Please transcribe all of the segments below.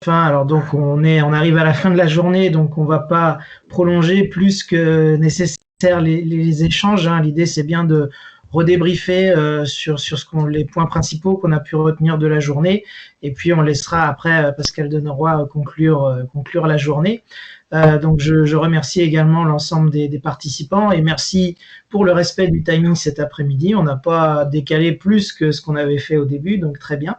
fin. Alors donc on arrive à la fin de la journée, donc on va pas prolonger plus que nécessaire les échanges, hein. L'idée c'est bien de redébriefer sur les points principaux qu'on a pu retenir de la journée, et puis on laissera après Pascal Deneroy conclure la journée. Donc je remercie également l'ensemble des participants et merci pour le respect du timing cet après-midi. On n'a pas décalé plus que ce qu'on avait fait au début, donc très bien.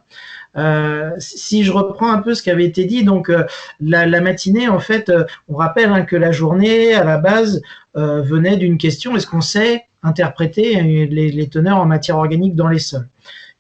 Si je reprends un peu ce qui avait été dit, donc la matinée, en fait, on rappelle hein, que la journée, à la base, venait d'une question, est-ce qu'on sait interpréter les teneurs en matière organique dans les sols?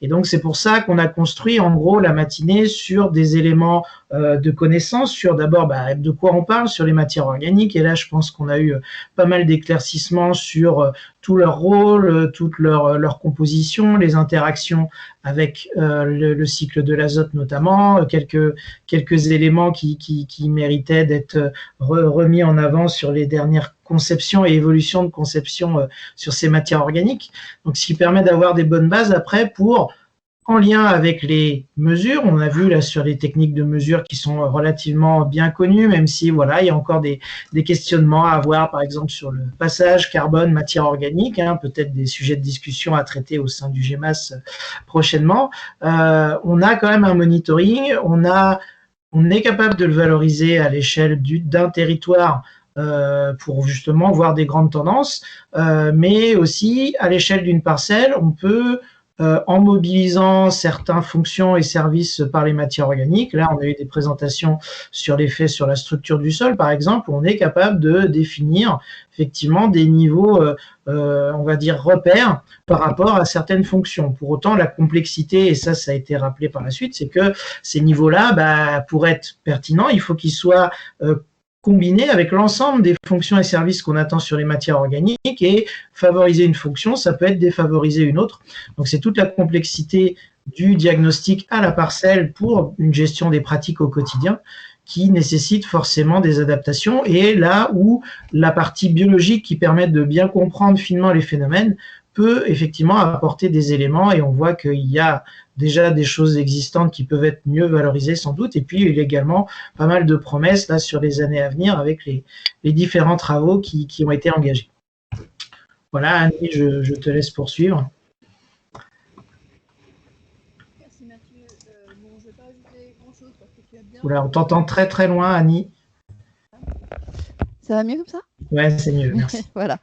Et donc c'est pour ça qu'on a construit en gros la matinée sur des éléments de connaissance, sur d'abord de quoi on parle, sur les matières organiques. Et là je pense qu'on a eu pas mal d'éclaircissements sur tout leur rôle, toute leur composition, les interactions avec le cycle de l'azote notamment, quelques éléments qui méritaient d'être remis en avant sur les dernières conception et évolution de conception sur ces matières organiques. Donc, ce qui permet d'avoir des bonnes bases après pour, en lien avec les mesures, on a vu là sur les techniques de mesure qui sont relativement bien connues, même si voilà, il y a encore des questionnements à avoir, par exemple sur le passage carbone matière organique, hein, peut-être des sujets de discussion à traiter au sein du GEMAS prochainement. On a quand même un monitoring, on est capable de le valoriser à l'échelle d'un territoire pour justement voir des grandes tendances, mais aussi à l'échelle d'une parcelle, on peut, en mobilisant certaines fonctions et services par les matières organiques, là on a eu des présentations sur l'effet sur la structure du sol par exemple, on est capable de définir effectivement des niveaux, on va dire repères par rapport à certaines fonctions. Pour autant, la complexité, et ça a été rappelé par la suite, c'est que ces niveaux-là, pour être pertinents, il faut qu'ils soient combiné avec l'ensemble des fonctions et services qu'on attend sur les matières organiques, et favoriser une fonction, ça peut être défavoriser une autre. Donc c'est toute la complexité du diagnostic à la parcelle pour une gestion des pratiques au quotidien qui nécessite forcément des adaptations, et là où la partie biologique qui permet de bien comprendre finement les phénomènes peut effectivement apporter des éléments, et on voit qu'il y a déjà des choses existantes qui peuvent être mieux valorisées sans doute, et puis il y a également pas mal de promesses là sur les années à venir avec les différents travaux qui ont été engagés. Voilà, Annie, je te laisse poursuivre. Merci Mathieu. Bon, je ne vais pas ajouter grand-chose parce que tu as bien... Oula, on t'entend très très loin, Annie. Ça va mieux comme ça? Ouais, c'est mieux, merci. Voilà.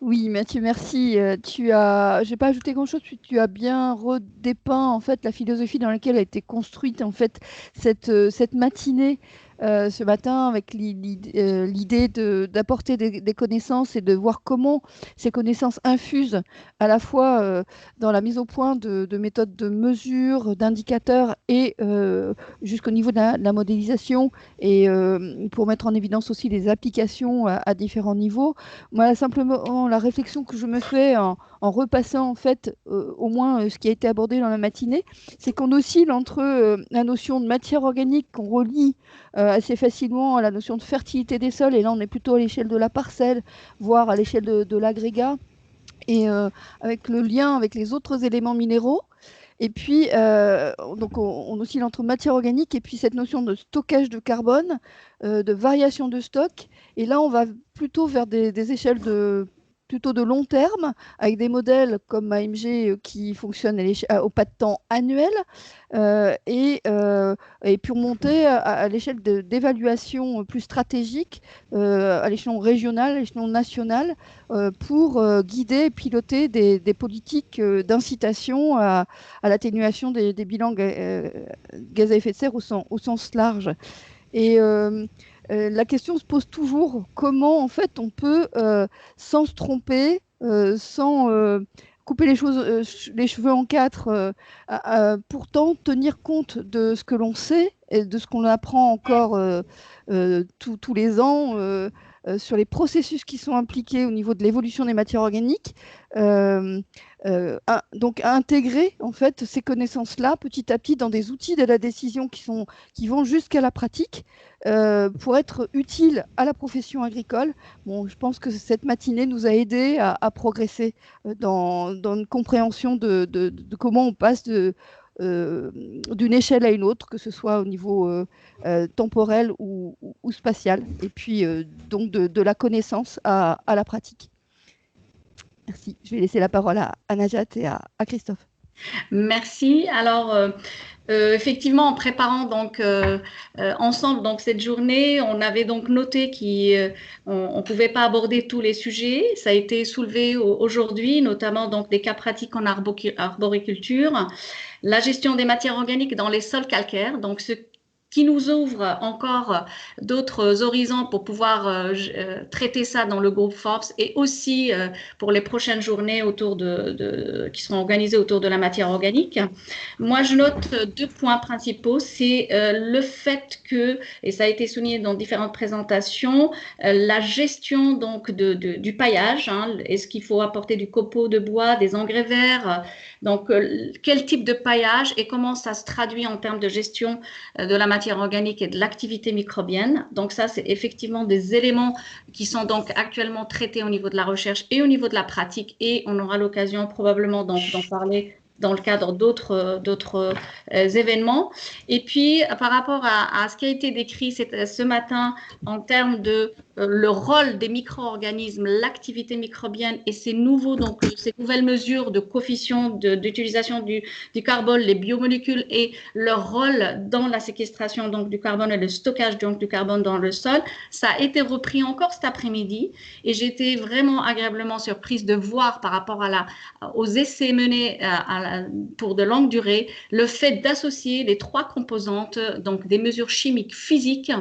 Oui, Mathieu, merci. Je n'ai pas ajouté grand-chose, puis tu as bien redépeint en fait la philosophie dans laquelle a été construite en fait cette matinée ce matin, avec l'idée d'apporter des connaissances et de voir comment ces connaissances infusent à la fois dans la mise au point de méthodes de mesure, d'indicateurs, et jusqu'au niveau de la modélisation, et pour mettre en évidence aussi les applications à différents niveaux. Moi, simplement, la réflexion que je me fais en repassant en fait au moins ce qui a été abordé dans la matinée, c'est qu'on oscille entre la notion de matière organique qu'on relie assez facilement à la notion de fertilité des sols, et là on est plutôt à l'échelle de la parcelle, voire à l'échelle de l'agrégat, et avec le lien avec les autres éléments minéraux. Et puis, donc on oscille entre matière organique et puis cette notion de stockage de carbone, de variation de stock. Et là, on va plutôt vers des échelles plutôt de long terme, avec des modèles comme AMG qui fonctionnent au pas de temps annuel, et puis on monter à l'échelle d'évaluation plus stratégique, à l'échelon régional, à l'échelon national, pour guider et piloter des politiques d'incitation à l'atténuation des bilans gaz à effet de serre au sens large. Et la question se pose toujours, comment en fait on peut, sans se tromper, sans couper les cheveux en quatre, pourtant tenir compte de ce que l'on sait et de ce qu'on apprend encore tous les ans sur les processus qui sont impliqués au niveau de l'évolution des matières organiques. Donc intégrer en fait ces connaissances-là petit à petit dans des outils de la décision qui vont jusqu'à la pratique, pour être utiles à la profession agricole. Bon, je pense que cette matinée nous a aidés à progresser dans une compréhension de comment on passe d'une échelle à une autre, que ce soit au niveau temporel ou spatial, et puis donc de la connaissance à la pratique. Merci. Je vais laisser la parole à Najat et à Christophe. Merci. Alors, effectivement, en préparant donc ensemble donc cette journée, on avait donc noté qu'on ne pouvait pas aborder tous les sujets. Ça a été soulevé aujourd'hui, notamment donc des cas pratiques en arboriculture, la gestion des matières organiques dans les sols calcaires, donc ce qui nous ouvre encore d'autres horizons pour pouvoir traiter ça dans le groupe Forbes et aussi pour les prochaines journées qui seront organisées autour de la matière organique. Moi, je note 2 points principaux. C'est le fait que, et ça a été souligné dans différentes présentations, la gestion donc du paillage. Est-ce qu'il faut apporter du copeau de bois, des engrais verts? Donc, quel type de paillage et comment ça se traduit en termes de gestion de la matière organique et de l'activité microbienne. Donc ça, c'est effectivement des éléments qui sont donc actuellement traités au niveau de la recherche et au niveau de la pratique, et on aura l'occasion probablement d'en parler dans le cadre d'autres événements. Et puis, par rapport à ce qui a été décrit ce matin en termes de le rôle des micro-organismes, l'activité microbienne et ces nouvelles mesures de coefficient d'utilisation du carbone, les biomolécules et leur rôle dans la séquestration donc, du carbone et le stockage donc, du carbone dans le sol, ça a été repris encore cet après-midi et j'ai été vraiment agréablement surprise de voir par rapport aux essais menés pour de longue durée, le fait d'associer les 3 composantes, donc des mesures chimiques, physiques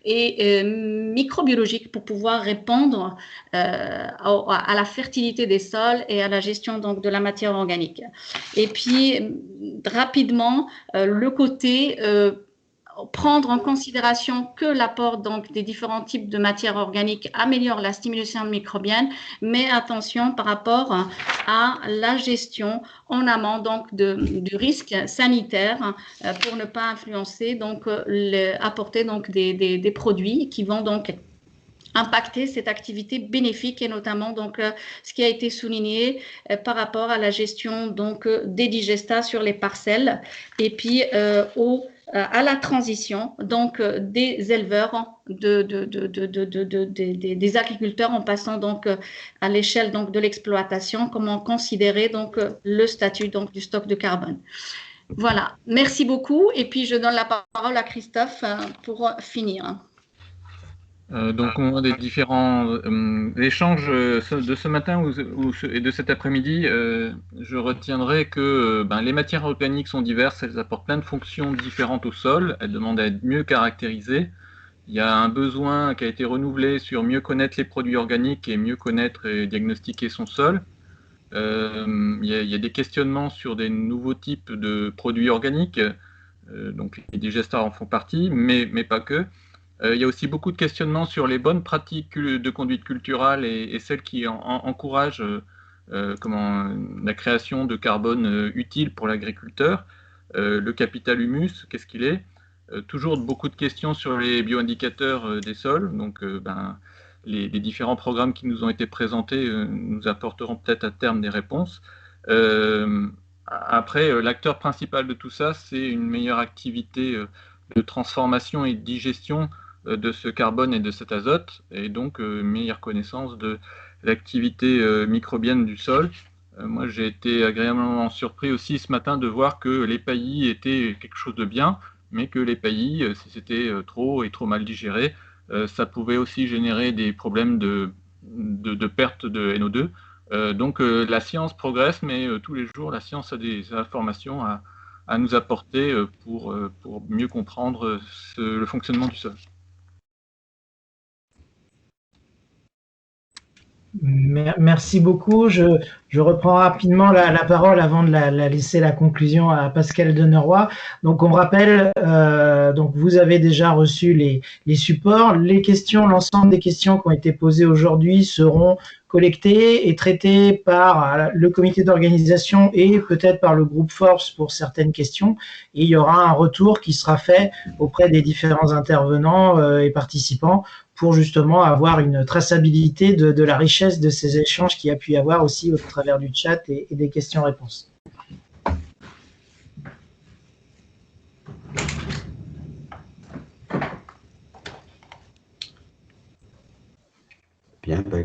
et microbiologiques pour pouvoir répondre à la fertilité des sols et à la gestion donc, de la matière organique. Et puis, rapidement, le côté prendre en considération que l'apport donc des différents types de matières organiques améliore la stimulation microbienne, mais attention par rapport à la gestion en amont donc du risque sanitaire pour ne pas influencer donc apporter donc des produits qui vont donc impacter cette activité bénéfique et notamment donc ce qui a été souligné par rapport à la gestion donc des digestats sur les parcelles et puis à la transition donc des éleveurs, des agriculteurs en passant donc à l'échelle donc de l'exploitation, comment considérer donc le statut donc du stock de carbone. Voilà, merci beaucoup et puis je donne la parole à Christophe pour finir. Donc, on a des différents échanges de ce matin et de cet après-midi. Je retiendrai que les matières organiques sont diverses, elles apportent plein de fonctions différentes au sol, elles demandent à être mieux caractérisées. Il y a un besoin qui a été renouvelé sur mieux connaître les produits organiques et mieux connaître et diagnostiquer son sol. Il y a des questionnements sur des nouveaux types de produits organiques, donc les digestars en font partie, mais pas que. Il y a aussi beaucoup de questionnements sur les bonnes pratiques de conduite culturale et celles qui encouragent la création de carbone utile pour l'agriculteur. Le capital humus, qu'est-ce qu'il est? Toujours beaucoup de questions sur les bioindicateurs des sols. Donc, les différents programmes qui nous ont été présentés nous apporteront peut-être à terme des réponses. Après, l'acteur principal de tout ça, c'est une meilleure activité de transformation et de digestion de ce carbone et de cet azote, et donc meilleure connaissance de l'activité microbienne du sol. Moi, j'ai été agréablement surpris aussi ce matin de voir que les paillis étaient quelque chose de bien, mais que les paillis, si c'était trop mal digéré, ça pouvait aussi générer des problèmes de perte de NO2. Donc la science progresse, mais tous les jours, la science a des informations à nous apporter pour mieux comprendre le fonctionnement du sol. Merci beaucoup. Je reprends rapidement la parole avant de la laisser la conclusion à Pascal Deneroy. Donc, on rappelle, donc vous avez déjà reçu les supports. Les questions, l'ensemble des questions qui ont été posées aujourd'hui seront collectées et traitées par le comité d'organisation et peut-être par le groupe Forbes pour certaines questions. Et il y aura un retour qui sera fait auprès des différents intervenants et participants pour justement avoir une traçabilité de la richesse de ces échanges qu'il y a pu y avoir aussi au travers du chat et des questions-réponses. Bien, bah,